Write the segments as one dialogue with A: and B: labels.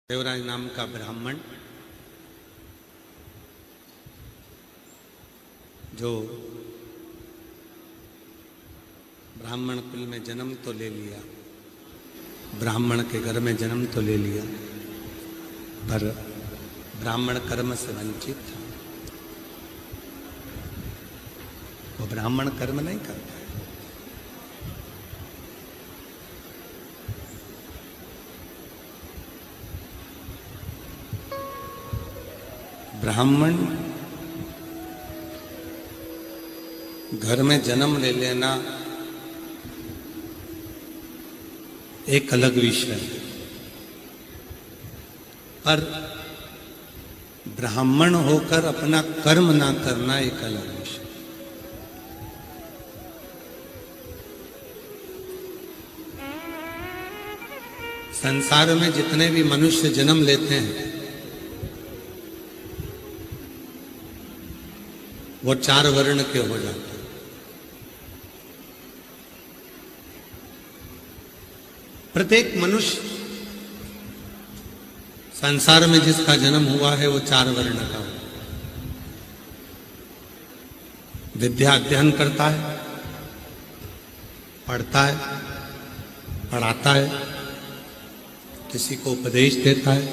A: देवराज नाम का ब्राह्मण जो ब्राह्मण कुल में जन्म तो ले लिया, ब्राह्मण के घर में जन्म तो ले लिया, पर ब्राह्मण कर्म से वंचित था। वो ब्राह्मण कर्म नहीं करता है। ब्राह्मण घर में जन्म ले लेना एक अलग विषय है, पर ब्राह्मण होकर अपना कर्म ना करना एक अलग विषय। संसार में जितने भी मनुष्य जन्म लेते हैं वो चार वर्ण के हो जाते हैं। प्रत्येक मनुष्य संसार में जिसका जन्म हुआ है वो चार वर्ण का हो। विद्या अध्ययन करता है, पढ़ता है, पढ़ाता है, किसी को उपदेश देता है,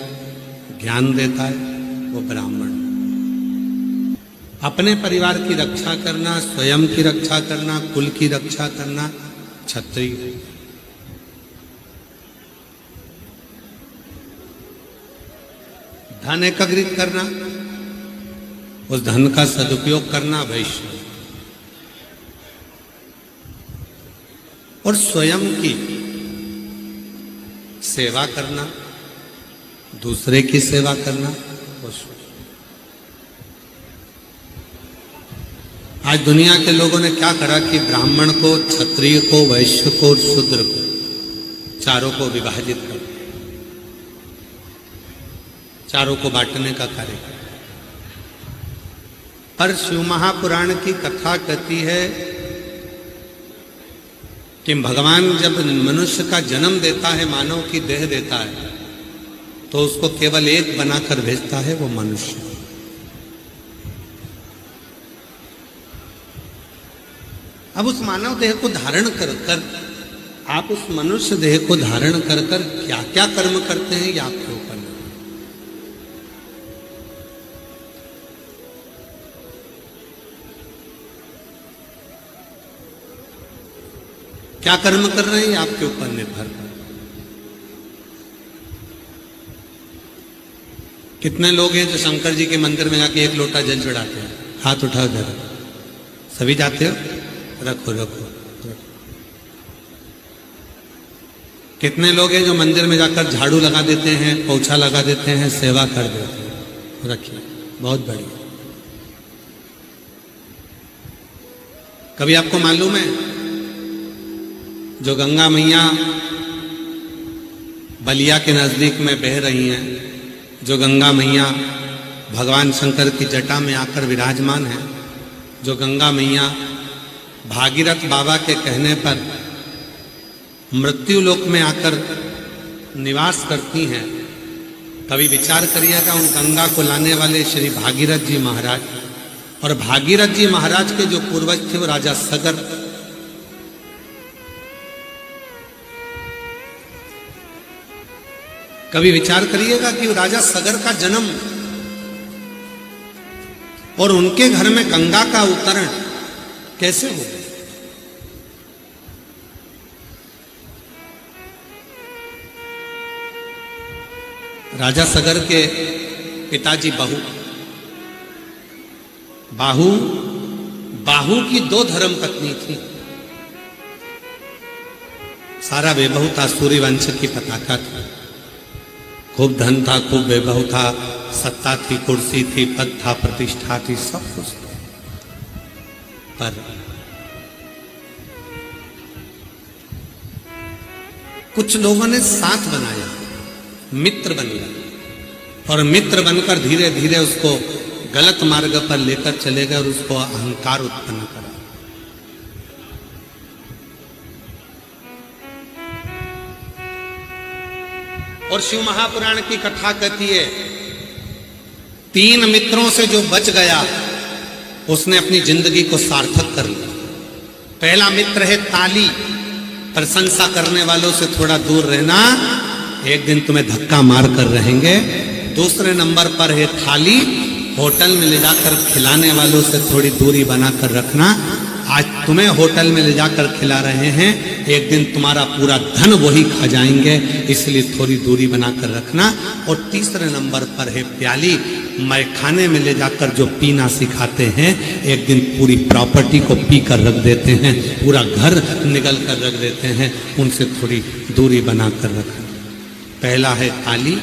A: ज्ञान देता है, वो ब्राह्मण। अपने परिवार की रक्षा करना, स्वयं की रक्षा करना, कुल की रक्षा करना क्षत्रिय। धन एकत्रित करना, उस धन का सदुपयोग करना वैश्य। और स्वयं की सेवा करना, दूसरे की सेवा करना वो शूद्र। आज दुनिया के लोगों ने क्या करा कि ब्राह्मण को, क्षत्रिय को, वैश्य को और शूद्र को, चारों को विभाजित कर, चारों को बांटने का कार्य किया। पर शिव महापुराण की कथा कहती है कि भगवान जब मनुष्य का जन्म देता है, मानव की देह देता है, तो उसको केवल एक बनाकर भेजता है, वो मनुष्य। अब उस मानव देह को धारण कर कर आप उस मनुष्य देह को धारण कर कर क्या क्या कर्म करते हैं ये आपके ऊपर है। क्या कर्म कर रहे हैं ये आपके ऊपर निर्भर कर। कितने लोग हैं जो शंकर जी के मंदिर में जाके एक लोटा जल चढ़ाते हैं? हाथ उठाओ जरा। सभी जाते हो? रखो रखो। कितने लोग हैं जो मंदिर में जाकर झाड़ू लगा देते हैं, पोछा लगा देते हैं, सेवा कर देते हैं? रखिए, बहुत बढ़िया। कभी आपको मालूम है जो गंगा मैया बलिया के नजदीक में बह रही हैं, जो गंगा मैया भगवान शंकर की जटा में आकर विराजमान है, जो गंगा मैया भागीरथ बाबा के कहने पर मृत्यु लोक में आकर निवास करती हैं। कभी विचार करिएगा उन गंगा को लाने वाले श्री भागीरथ जी महाराज, और भागीरथ जी महाराज के जो पूर्वज थे वो राजा सगर। कभी विचार करिएगा कि राजा सगर का जन्म और उनके घर में गंगा का अवतरण कैसे हो? राजा सगर के पिताजी बाहु की दो धर्म पत्नी थी। सारा वैभव था, सूर्यवंश की पताका थी, खूब धन था, खूब वैभव था, सत्ता थी, कुर्सी थी, पद था, प्रतिष्ठा थी, सब कुछ था। पर कुछ लोगों ने साथ बनाया, मित्र बन गया, और मित्र बनकर धीरे धीरे उसको गलत मार्ग पर लेकर चले गए और उसको अहंकार उत्पन्न करा। और शिव महापुराण की कथा कहती है, 3 मित्रों से जो बच गया उसने अपनी जिंदगी को सार्थक कर लिया। पहला मित्र है ताली, प्रशंसा करने वालों से थोड़ा दूर रहना, एक दिन तुम्हें धक्का मार कर रहेंगे। दूसरे नंबर पर है थाली, होटल में ले जाकर खिलाने वालों से थोड़ी दूरी बनाकर रखना। आज तुम्हें होटल में ले जाकर खिला रहे हैं, एक दिन तुम्हारा पूरा धन वही खा जाएंगे, इसलिए थोड़ी दूरी बनाकर रखना। और तीसरे नंबर पर है प्याली, मैखाने में ले जाकर जो पीना सिखाते हैं, एक दिन पूरी प्रॉपर्टी को पी कर रख देते हैं, पूरा घर निगल कर रख देते हैं, उनसे थोड़ी दूरी बनाकर रखना। पहला है ताली,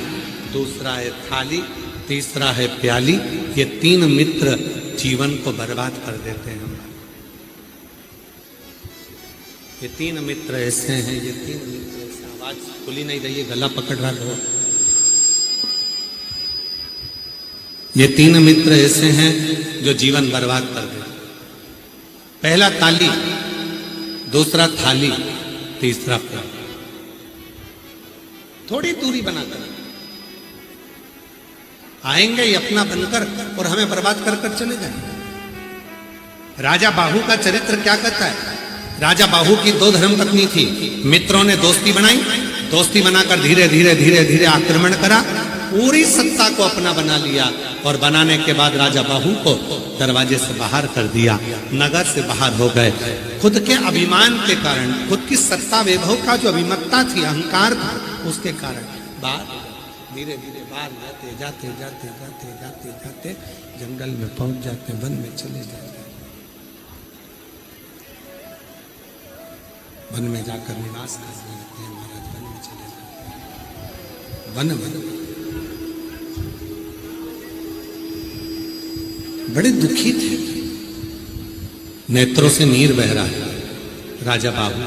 A: दूसरा है थाली, तीसरा है प्याली। ये 3 मित्र जीवन को बर्बाद कर देते हैं। ये 3 मित्र ऐसे हैं, ये 3 मित्र ऐसे, आवाज खुली नहीं रही है, गला पकड़ रहा हो। ये 3 मित्र ऐसे हैं जो जीवन बर्बाद कर देते। पहला ताली, दूसरा थाली, तीसरा प्याली। थोड़ी दूरी बनाकर आएंगे ये अपना बनकर और हमें बर्बाद कर कर चले जाएंगे। राजा बाहु का चरित्र क्या कहता है? राजा बाहु की 2 धर्मपत्नी थी। मित्रों ने दोस्ती बनाई, दोस्ती बनाकर धीरे धीरे धीरे धीरे आक्रमण करा, पूरी सत्ता को अपना बना लिया और बनाने के बाद राजा बाहु को दरवाजे से बाहर कर दिया, नगर से बाहर हो गए। खुद के अभिमान के कारण, खुद की सत्ता वैभव का जो अभिमत्ता थी, अहंकार था, उसके कारण बाहर धीरे धीरे बाहर जाते जाते जाते जाते जाते जाते जंगल में पहुंच जाते, वन में चले जाते। वन में जाकर निवास करने लगते हैं। महाराज वन में चले जाते, वन में बड़े दुखी थे, नेत्रों से नीर बह रहा है राजा बाहु।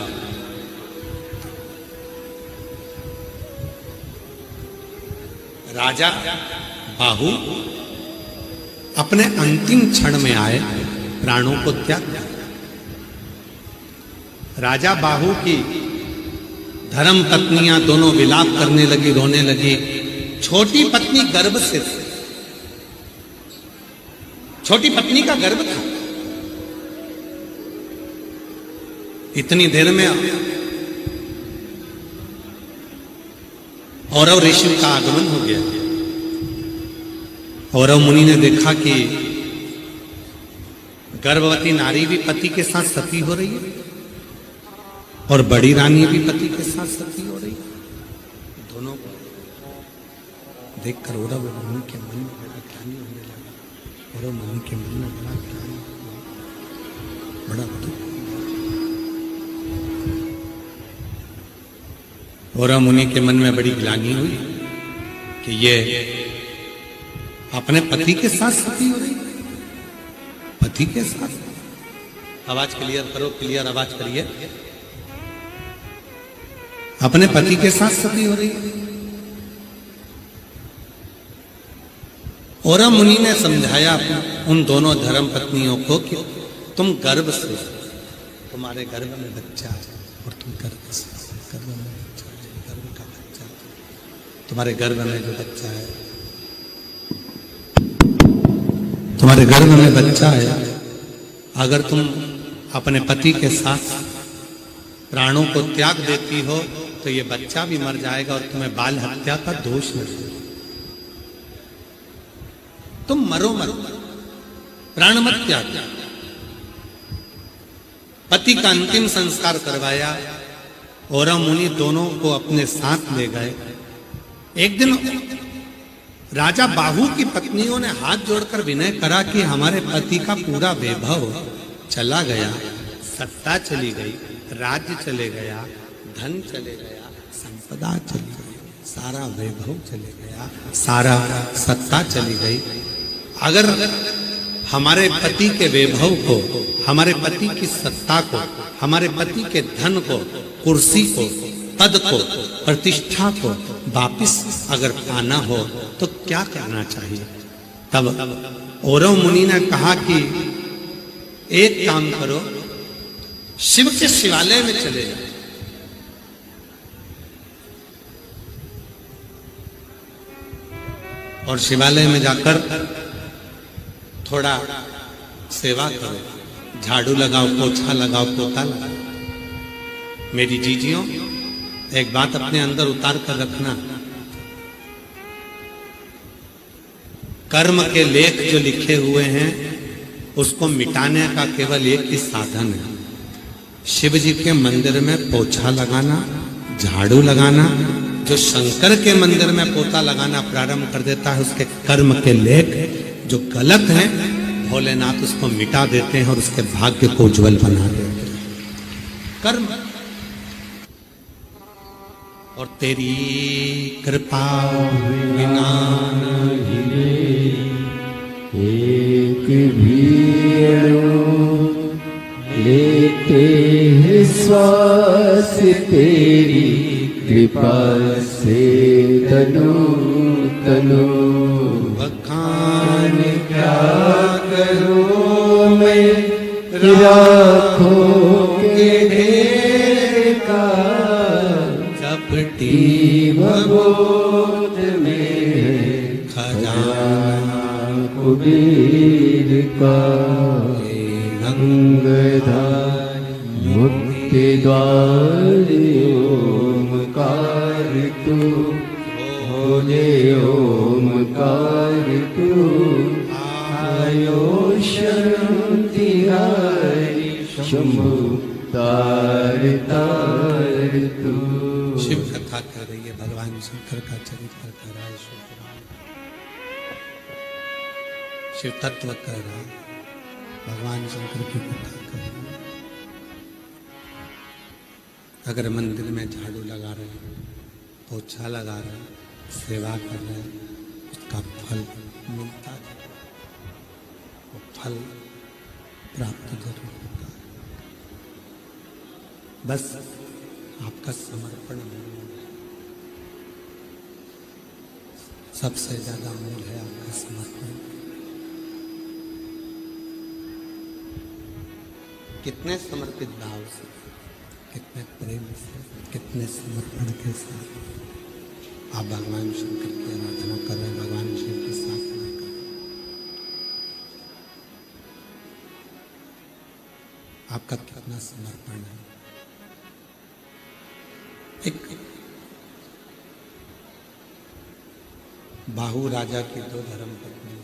A: राजा बाहु अपने अंतिम क्षण में आए, प्राणों को त्याग दिया। राजा बाहु की धर्म पत्नियां दोनों विलाप करने लगी, रोने लगी। छोटी पत्नी गर्भ से थी, छोटी पत्नी का गर्भ था। इतनी देर में औरव ऋषि का आगमन हो गया। औरव मुनि ने देखा कि गर्भवती नारी भी पति के साथ सती हो रही है और बड़ी रानी भी पति के साथ सती हो रही है। दोनों को देखकर औरव मुनि के मन में बड़ा ग्लानि होने लगा। औरव मुनि के मन में बड़ा ग्लानि, बड़ा दुख। औरव मुनि के मन में बड़ी ग्लानि हुई कि ये अपने पति के साथ सती हो रही, पति के साथ। आवाज क्लियर करो, क्लियर आवाज करिए। अपने पति के साथ सती हो रही। औरव मुनि ने समझाया उन दोनों धर्म पत्नियों को कि तुम गर्भ से, तुम्हारे गर्भ में बच्चा है और तुम गर्भ से, गर्भ में बच्चा है, गर्भ का बच्चा, तुम्हारे गर्भ में जो बच्चा है, तुम्हारे गर्भ में बच्चा है, अगर तुम अपने पति के साथ प्राणों को त्याग देती हो तो ये बच्चा भी मर जाएगा और तुम्हें बाल हत्या का दोष मिलेगा। तुम मरो मत, प्राण मत त्याग। पति का अंतिम संस्कार करवाया। औरव मुनि दोनों को अपने साथ ले गए। एक दिन राजा बाहु की पत्नियों ने हाथ जोड़कर विनय करा कि हमारे पति का पूरा वैभव चला गया, सत्ता चली गई, राज्य चले गया, धन चले गया, संपदा चली गई, सारा वैभव चले गया, सारा सत्ता चली गई। अगर हमारे पति के वैभव को, हमारे पति की सत्ता को, हमारे पति के धन को, कुर्सी को, पद को, प्रतिष्ठा को वापिस अगर पाना हो तो क्या करना चाहिए? तब औरव मुनि ने कहा कि एक काम करो, शिव के शिवालय में चले जाओ। और शिवालय में जाकर थोड़ा सेवा करो, झाड़ू लगाओ, पोछा लगाओ, पोता लगाओ। मेरी जीजियों, एक बात अपने अंदर उतार कर रखना, कर्म के लेख जो लिखे हुए हैं उसको मिटाने का केवल एक ही साधन है, शिव जी के मंदिर में पोछा लगाना, झाड़ू लगाना। जो शंकर के मंदिर में पोता लगाना प्रारंभ कर देता है, उसके कर्म के लेख जो गलत हैं, भोलेनाथ उसको मिटा देते हैं और उसके भाग्य को उज्जवल बना देते हैं। कर्म और तेरी कृपा बिना
B: एक भी लेते हैं श्वास तेरी कृपा से तनु तनु।
A: बखान
B: क्या करूं मैं राखों के ढेर का,
A: चपटी
B: भगोत में
A: खजाना
B: कुबेर का। गंगाधर मुक्ति द्वार ओमकार तू, भोले ओमकार तू। आयो शरण तिहारी शंभु तार तार तू।
A: शिव कथा कर रही है, भगवान शंकर का चरित्र कर रहा है, शिव तत्व कर रहा है, भगवान शंकर की कथा कर रहा है। अगर मंदिर में झाड़ू लगा रहे हैं, पोछा लगा रहे हैं, सेवा कर रहे हैं, उसका फल मिलता है, वो फल प्राप्त जरूर होता है। बस आपका समर्पण मूल है, सबसे ज्यादा मूल है आपका समर्पण। कितने समर्पित भाव से, कितने प्रेम से, कितने समर्पण के साथ आप भगवान शंकर की आराधना कर रहे हैं, भगवान शिव की साधना कर रहे हैं। आपका कितना समर्पण है। एक बाहु राजा की दो धर्मपत्नी,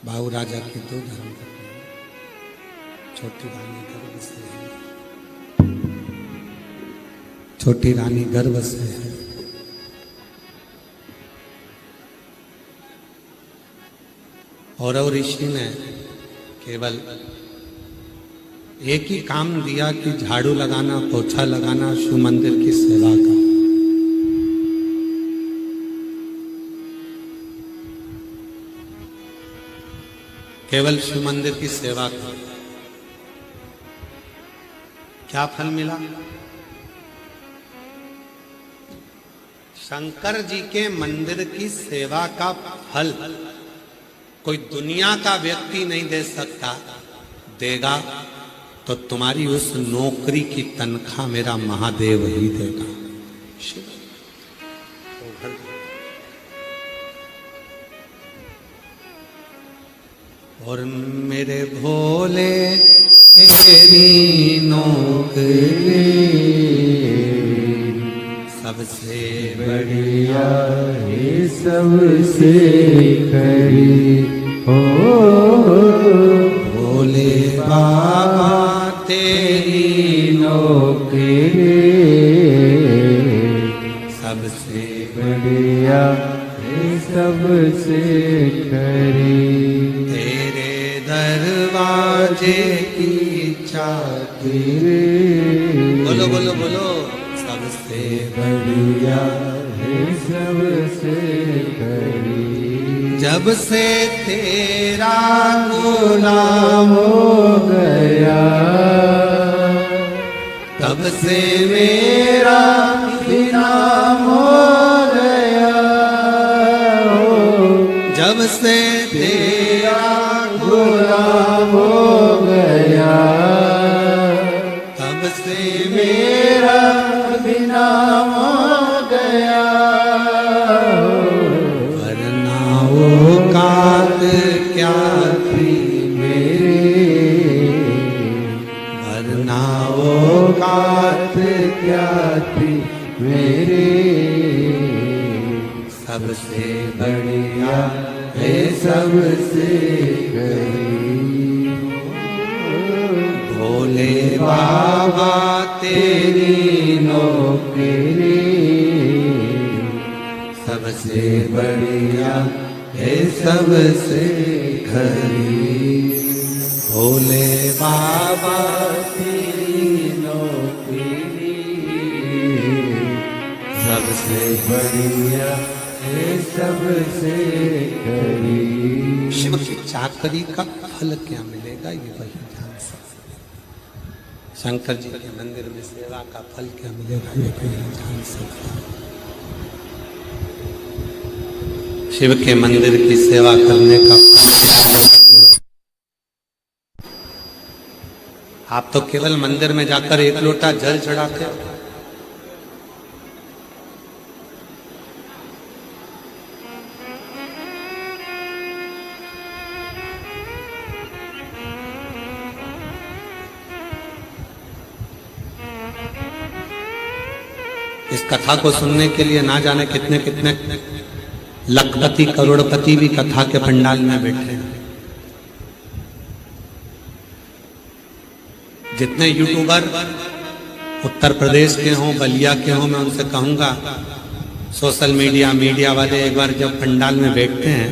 A: बाहु राजा की दो धर्मपत्नी, छोटी रानी गर्भ से है, छोटी रानी गर्भ से है। और ऋषि ने केवल एक ही काम दिया कि झाड़ू लगाना, पोछा लगाना, शिव मंदिर की सेवा का। केवल शिव मंदिर की सेवा का क्या फल मिला? शंकर जी के मंदिर की सेवा का फल कोई दुनिया का व्यक्ति नहीं दे सकता। देगा तो तुम्हारी उस नौकरी की तनख्वाह मेरा महादेव ही देगा। शिव और मेरे भोले तेरी नौकरी सबसे
B: बढ़िया है, सबसे करी हो।
A: भोले बाबा तेरी
B: नौकरी
A: सबसे
B: बढ़िया है, सबसे करी।
A: तेरे दरवाजे की चाबी, बोलो बोलो बोलो, सबसे
B: बढ़िया है, सबसे करी।
A: जब से तेरा
B: गुलाम हो गया,
A: तब से
B: मेरा इनाम हो गया।
A: जब से तेरा
B: गुलाम हो गया,
A: तब से
B: मेरा इनाम हो गया।
A: सबसे
B: बढ़िया है सबसे करीब।
A: भोले
B: बाबा तेरी नौकरी सबसे बढ़िया है सबसे खरी।
A: भोले
B: बाबा तेरी नौकरी सबसे बढ़िया है सबसे खरी।
A: शिव की चाकरी का फल क्या मिलेगा, ये वही जान सकते। शंकर जी के मंदिर में सेवा का फल क्या मिलेगा, ये कोई जान सकता। शिव के मंदिर की सेवा करने का फल, आप तो केवल मंदिर में जाकर एक लोटा जल चढ़ाते हो। इस कथा को सुनने के लिए ना जाने कितने कितने लखपति करोड़पति भी कथा के पंडाल में बैठे हैं। जितने यूट्यूबर उत्तर प्रदेश के हों, बलिया के हों, मैं उनसे कहूंगा सोशल मीडिया वाले एक बार जब पंडाल में बैठते हैं,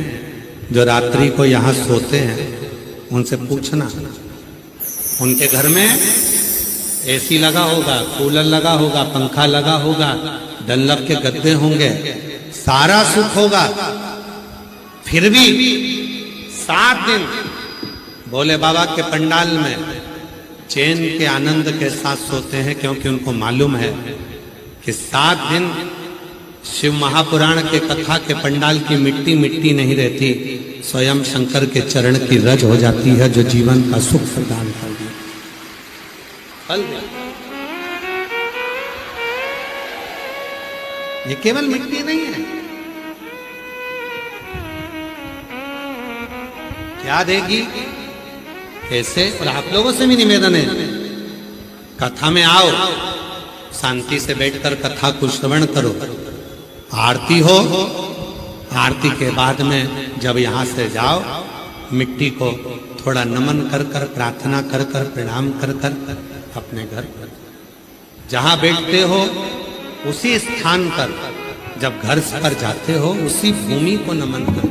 A: जो रात्रि को यहाँ सोते हैं, उनसे पूछना उनके घर में एसी लगा होगा, कूलर लगा होगा, पंखा लगा होगा, डनलप के गद्दे होंगे, सारा सुख होगा, फिर भी 7 दिन भोले बाबा के पंडाल में चैन के आनंद के साथ सोते हैं, क्योंकि उनको मालूम है कि 7 दिन शिव महापुराण के कथा के पंडाल की मिट्टी मिट्टी नहीं रहती, स्वयं शंकर के चरण की रज हो जाती है, जो जीवन का सुख प्रदान कर दी। ये केवल मिट्टी नहीं है, क्या देगी, कैसे। और आप लोगों से भी निवेदन है, कथा में आओ, शांति से बैठकर कथा को श्रवण करो, आरती हो, आरती के बाद में जब यहाँ से जाओ, मिट्टी को थोड़ा नमन कर कर, प्रार्थना कर कर, प्रणाम कर कर अपने घर जहाँ बैठते हो उसी स्थान पर, जब घर पर जाते हो उसी भूमि को नमन कर